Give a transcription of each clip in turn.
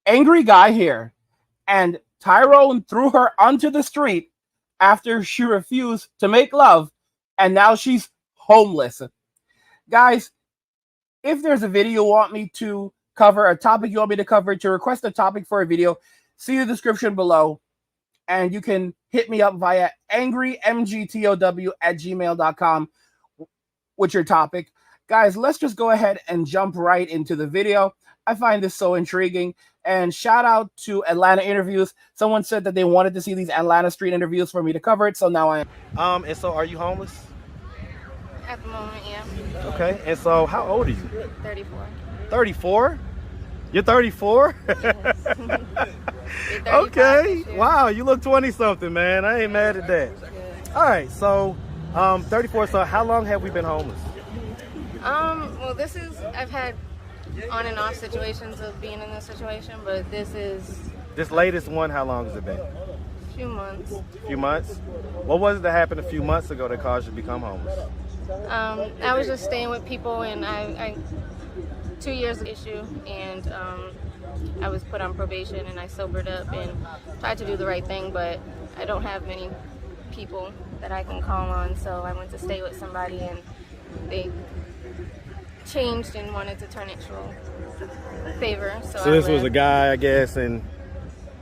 angry guy here, and Tyrone threw her onto the street after she refused to make love, and now she's homeless. Guys, if there's a video you want me to cover, a topic you want me to cover, to request a topic for a video, see the description below, and you can hit me up via angrymgtow@gmail.com with your topic. Guys, let's just go ahead and jump right into the video. I find this so intriguing. And shout out to Atlanta Interviews. Someone said that they wanted to see these Atlanta street interviews for me to cover it, so now I am. And so are you homeless? At the moment, yeah. Okay, and so how old are you? 34. 34? You're 34? Yes. Okay, wow, you look 20-something, man. I ain't mad at that. All right, so 34, so how long have we been homeless? Well, I've had on and off situations of being in this situation, but this latest one, how long has it been? A few months. A few months? What was it that happened a few months ago that caused you to become homeless? I was just staying with people, and I 2 years issue, and I was put on probation, and I sobered up and tried to do the right thing, but I don't have many people that I can call on, so I went to stay with somebody, and they changed and wanted to turn it to a favor. So this was a guy, I guess, and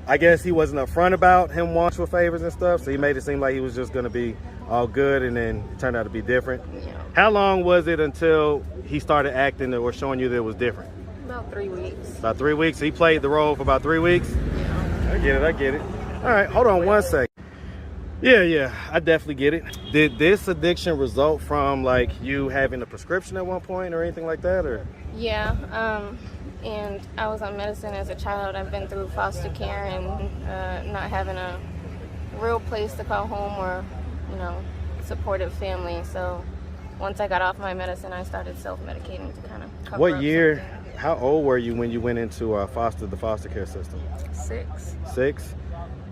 I guess he wasn't upfront about him wanting for favors and stuff, so he made it seem like he was just going to be all good, and then it turned out to be different. Yeah. How long was it until he started acting or showing you that it was different? About 3 weeks. About 3 weeks? He played the role for about 3 weeks? Yeah. I get it. All right, hold on one second. Yeah, I definitely get it. Did this addiction result from like you having a prescription at one point or anything like that, or? Yeah, and I was on medicine as a child. I've been through foster care and not having a real place to call home or, supportive family. So once I got off my medicine, I started self-medicating to kind of cover What up year, something. how old were you when you went into the foster care system? 6. 6?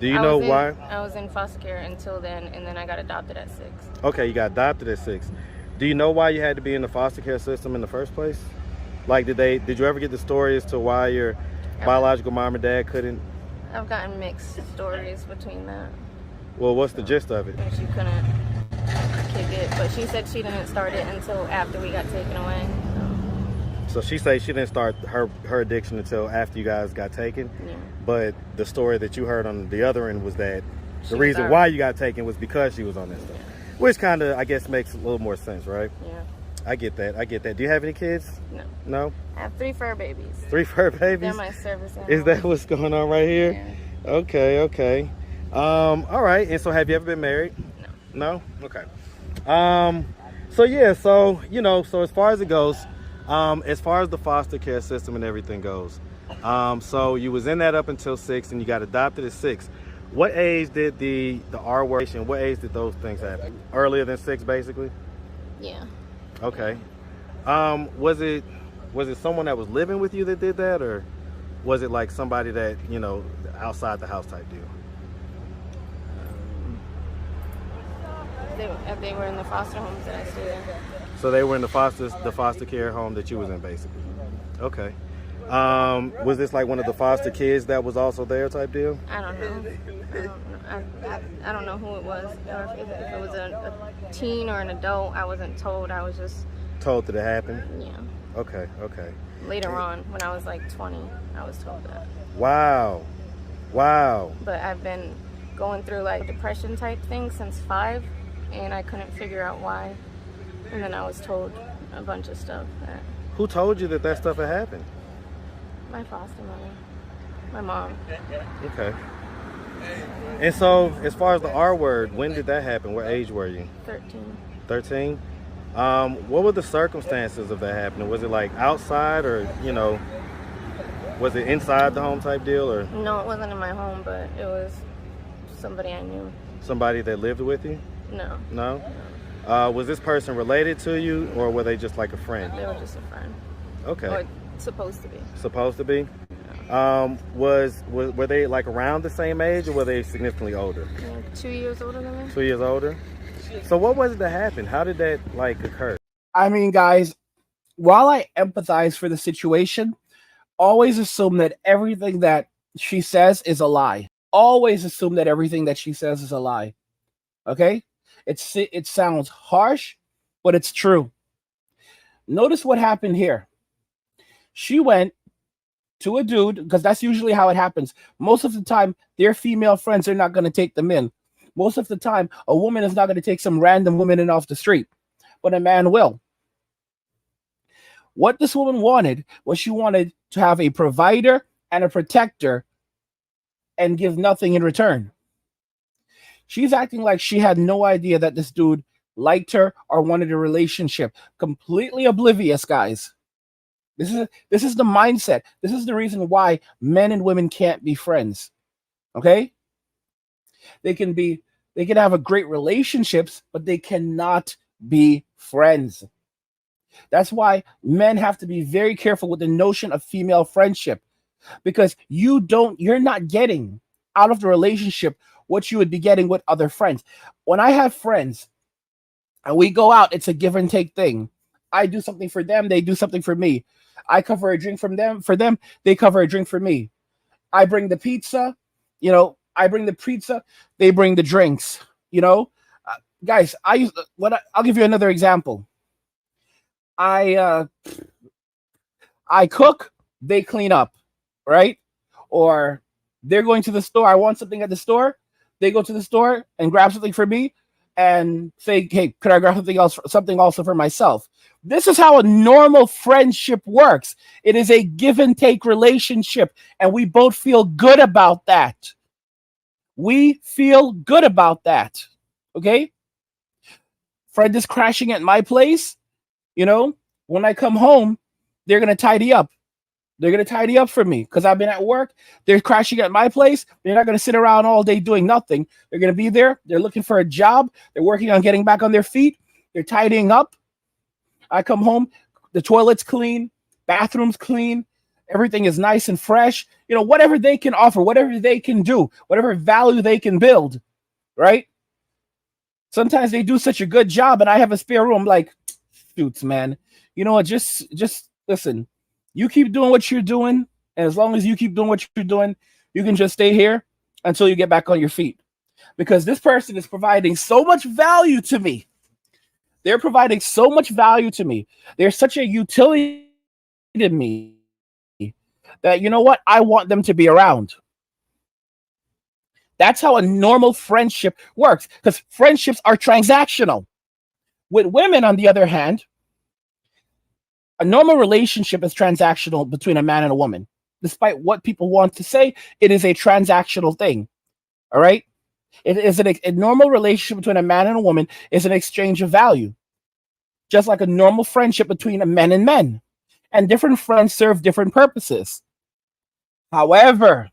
Do you know why? I was in foster care until then, and then I got adopted at 6. Okay, you got adopted at 6. Do you know why you had to be in the foster care system in the first place? Like, did you ever get the story as to why your biological mom and dad couldn't? I've gotten mixed stories between that. Well, what's the gist of it? She couldn't kick it, but she said she didn't start it until after we got taken away. So she says she didn't start her addiction until after you guys got taken. Yeah. But the story that you heard on the other end was that the reason why you got taken was because she was on that stuff. Yeah. Which kind of, I guess, makes a little more sense, right? Yeah. I get that. Do you have any kids? No. No? I have 3 fur babies. 3 fur babies? They're my service animals. Is that what's going on right here? Yeah. Okay. All right. And so have you ever been married? No. No? Okay. So as far as it goes, as far as the foster care system and everything goes, so you was in that up until 6 and you got adopted at 6. What age did the R word, what age did those things happen? Earlier than 6, basically? Yeah. Okay. Was it someone that was living with you that did that, or was it like somebody that, outside the house type deal? They were in the foster homes that I stayed in. So they were in the foster care home that you was in, basically. Okay. Was this like one of the foster kids that was also there type deal? I don't know. I don't know who it was, or if it was a teen or an adult. I wasn't told. I was just told that it happened? Yeah. Okay. Later on, when I was like 20, I was told that. Wow. But I've been going through like depression type things since 5, and I couldn't figure out why. And then I was told a bunch of stuff. Who told you that stuff had happened? My foster mother. My mom. Okay. And so, as far as the R word, when did that happen? What age were you? 13. 13? What were the circumstances of that happening? Was it like outside, or, was it inside the home type deal, or? No, it wasn't in my home, but it was somebody I knew. Somebody that lived with you? No. No? Was this person related to you, or were they just like a friend? They were just a friend. Okay. Or supposed to be. Supposed to be? Were they like around the same age, or were they significantly older? 2 years older than me. 2 years older? So what was it that happened? How did that like occur? I mean, guys, while I empathize for the situation, Always assume that everything that she says is a lie. Always assume that everything that she says is a lie. Okay? It sounds harsh, but it's true. Notice what happened here. She went to a dude, because that's usually how it happens. Most of the time, their female friends are not going to take them in. Most of the time, a woman is not going to take some random woman in off the street, but a man will. What this woman wanted was she wanted to have a provider and a protector and give nothing in return. She's acting like she had no idea that this dude liked her or wanted a relationship. Completely oblivious, guys. This is the mindset. This is the reason why men and women can't be friends. Okay? They can have a great relationships, but they cannot be friends. That's why men have to be very careful with the notion of female friendship, because you're not getting out of the relationship what you would be getting with other friends. When I have friends and we go out, it's a give and take thing. I do something for them, they do something for me. I cover a drink for them, they cover a drink for me. I bring the pizza, I bring the pizza, they bring the drinks, guys, I'll give you another example. I cook, they clean up, right? Or they're going to the store. I want something at the store. They go to the store and grab something for me and say, "Hey, could I grab something also for myself?" This is how a normal friendship works. It is a give and take relationship, and we both feel good about that. We feel good about that. Okay? Friend is crashing at my place. When I come home, they're going to tidy up. They're going to tidy up for me because I've been at work. They're crashing at my place. They're not going to sit around all day doing nothing. They're going to be there. They're looking for a job. They're working on getting back on their feet. They're tidying up. I come home, the toilet's clean, bathroom's clean. Everything is nice and fresh. Whatever they can offer, whatever they can do, whatever value they can build, right? Sometimes they do such a good job and I have a spare room. Like, shoots, man. You know what? Just listen. You keep doing what you're doing, and as long as you keep doing what you're doing, you can just stay here until you get back on your feet. Because this person is providing so much value to me. They're providing so much value to me. They're such a utility to me that, you know what? I want them to be around. That's how a normal friendship works, because friendships are transactional. With women, on the other hand, a normal relationship is transactional between a man and a woman. Despite what people want to say, it is a transactional thing. All right? It is a normal relationship between a man and a woman is an exchange of value. Just like a normal friendship between men and men. And different friends serve different purposes. However,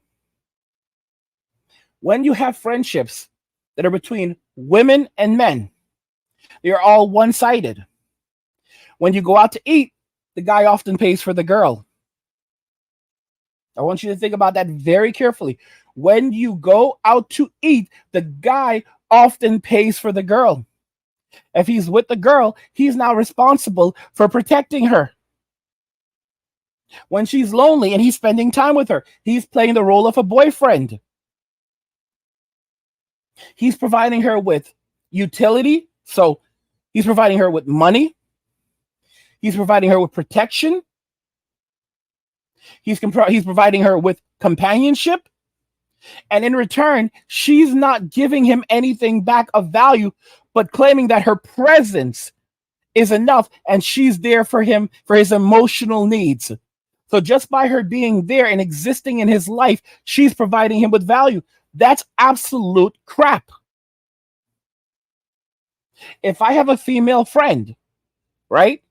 when you have friendships that are between women and men, they're all one-sided. When you go out to eat, the guy often pays for the girl. I want you to think about that very carefully. When you go out to eat, the guy often pays for the girl. If he's with the girl, he's now responsible for protecting her. When she's lonely and he's spending time with her, he's playing the role of a boyfriend. He's providing her with utility. So he's providing her with money. He's providing her with protection. He's providing her with companionship. And in return, she's not giving him anything back of value, but claiming that her presence is enough and she's there for him for his emotional needs. So just by her being there and existing in his life, she's providing him with value. That's absolute crap. If I have a female friend, right?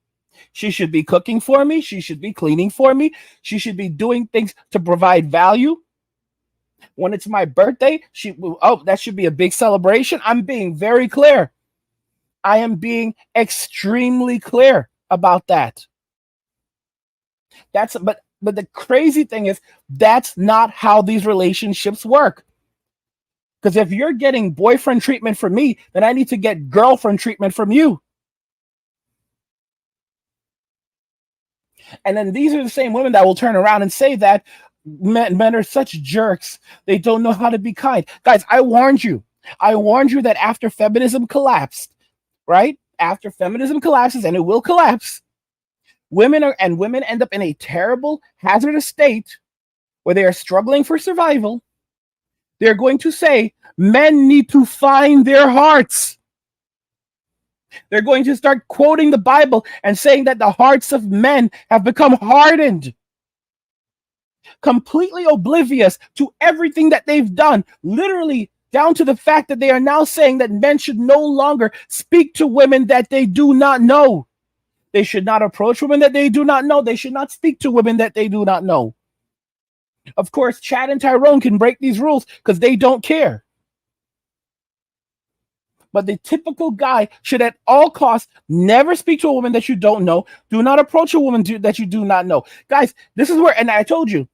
She should be cooking for me. She should be cleaning for me. She should be doing things to provide value. When it's my birthday, that should be a big celebration. I'm being very clear. I am being extremely clear about that. But the crazy thing is that's not how these relationships work. Because if you're getting boyfriend treatment from me, then I need to get girlfriend treatment from you. And then these are the same women that will turn around and say that men are such jerks. They don't know how to be kind. Guys, I warned you. I warned you that after feminism collapsed, right? After feminism collapses, and it will collapse, women end up in a terrible, hazardous state where they are struggling for survival. They're going to say men need to find their hearts. They're going to start quoting the Bible and saying that the hearts of men have become hardened, completely oblivious to everything that they've done, literally down to the fact that they are now saying that men should no longer speak to women that they do not know. They should not approach women that they do not know. They should not speak to women that they do not know. Of course, Chad and Tyrone can break these rules because they don't care. But the typical guy should at all costs never speak to a woman that you don't know. Do not approach a woman that you do not know. Guys, this is where, and I told you,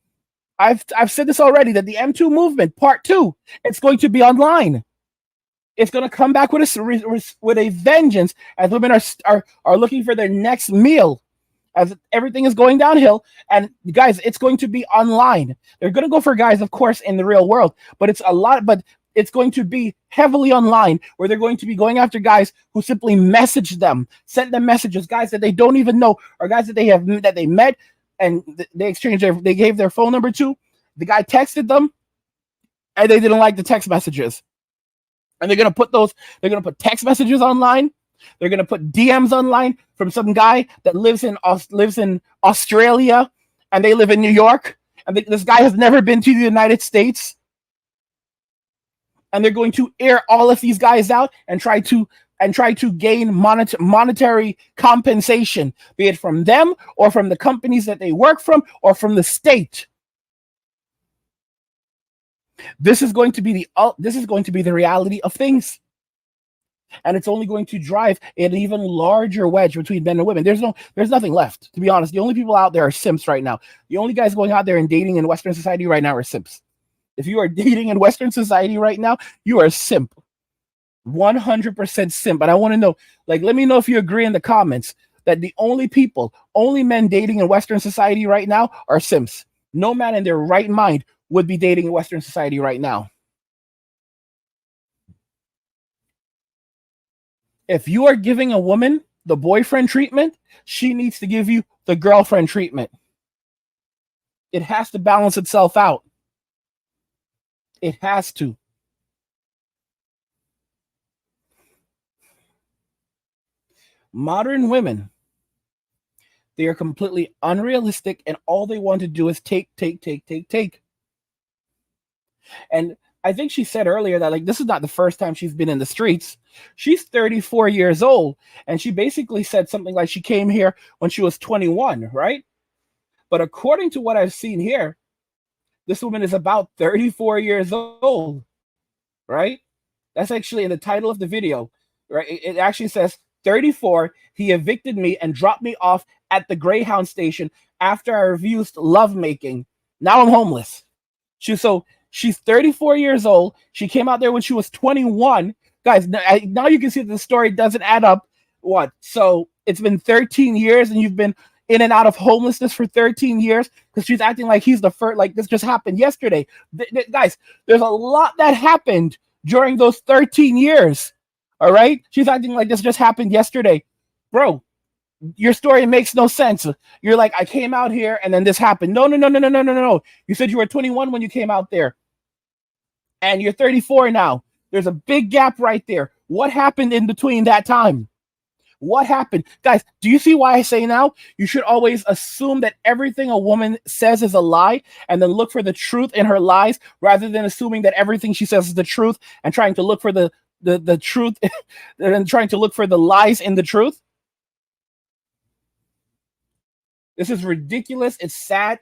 I've said this already, that the M2 movement, part 2, it's going to be online. It's going to come back with a vengeance as women are looking for their next meal, as everything is going downhill. And guys, it's going to be online. They're going to go for guys, of course, in the real world, but it's going to be heavily online, where they're going to be going after guys who simply message them, send them messages, guys that they don't even know, or guys that they met and they gave their phone number to. The guy texted them and they didn't like the text messages. And they're going to put text messages online. They're going to put DMs online from some guy that lives in Australia and they live in New York. And this guy has never been to the United States. And they're going to air all of these guys out and try to gain monetary compensation, be it from them or from the companies that they work from or from the state. This is going to be the reality of things. And it's only going to drive an even larger wedge between men and women. There's nothing left, to be honest. The only people out there are simps right now. The only guys going out there and dating in Western society right now are simps. If you are dating in Western society right now, you are a simp. 100% simp. And I want to know, let me know if you agree in the comments that the only men dating in Western society right now are simps. No man in their right mind would be dating in Western society right now. If you are giving a woman the boyfriend treatment, she needs to give you the girlfriend treatment. It has to balance itself out. It has to. Modern women, they are completely unrealistic, and all they want to do is take. And I think she said earlier that this is not the first time she's been in the streets. She's 34 years old, and she basically said something like she came here when she was 21, right? But according to what I've seen here, this woman is about 34 years old, right? That's actually in the title of the video, right? It actually says, 34, he evicted me and dropped me off at the Greyhound station after I refused lovemaking. Now I'm homeless. She's 34 years old. She came out there when she was 21. Guys, now you can see that the story doesn't add up. What? So it's been 13 years and you've been in and out of homelessness for 13 years because she's acting like he's the first, like this just happened yesterday. Guys, there's a lot that happened during those 13 years. All right? She's acting like this just happened yesterday. Bro, your story makes no sense. You're like, I came out here and then this happened. No. You said you were 21 when you came out there. And you're 34 now. There's a big gap right there. What happened in between that time? What happened? Guys, do you see why I say now? You should always assume that everything a woman says is a lie and then look for the truth in her lies rather than assuming that everything she says is the truth and trying to look for the truth and trying to look for the lies in the truth. This is ridiculous. It's sad.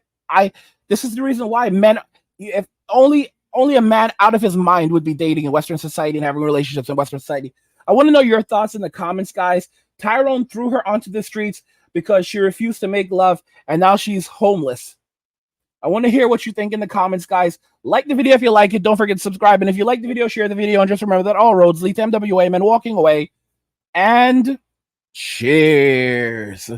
This is the reason why men, if only a man out of his mind would be dating in Western society and having relationships in Western society. I want to know your thoughts in the comments, guys. Tyrone threw her onto the streets because she refused to make love, and now she's homeless. I want to hear what you think in the comments, guys. Like the video if you like it. Don't forget to subscribe. And if you like the video, share the video. And just remember that all roads lead to MWA, men walking away. And cheers.